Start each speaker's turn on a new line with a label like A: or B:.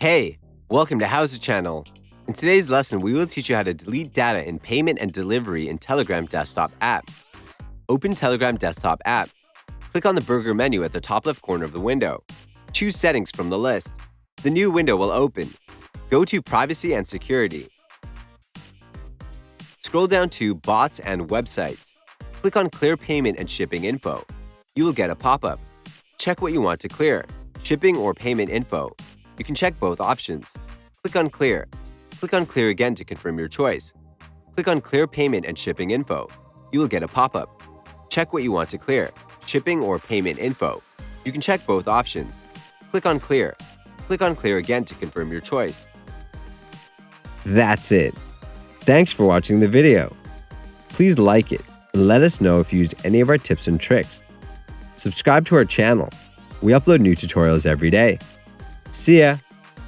A: Hey, welcome to How's It Channel. In today's lesson, we will teach you how to delete data in payment and delivery in Telegram desktop app. Open Telegram desktop app. Click on the burger menu at the top left corner of the window. Choose Settings from the list. The new window will open. Go to Privacy and Security. Scroll down to Bots and Websites. Click on Clear Payment and Shipping Info. You will get a pop-up. Check what you want to clear, shipping or payment info. You can check both options. Click on Clear. Click on Clear again to confirm your choice. Click on Clear Payment and Shipping Info. You will get a pop-up. Check what you want to clear, shipping or payment info. You can check both options. Click on Clear. Click on Clear again to confirm your choice. That's it. Thanks for watching the video. Please like it and let us know if you used any of our tips and tricks. Subscribe to our channel. We upload new tutorials every day. See ya!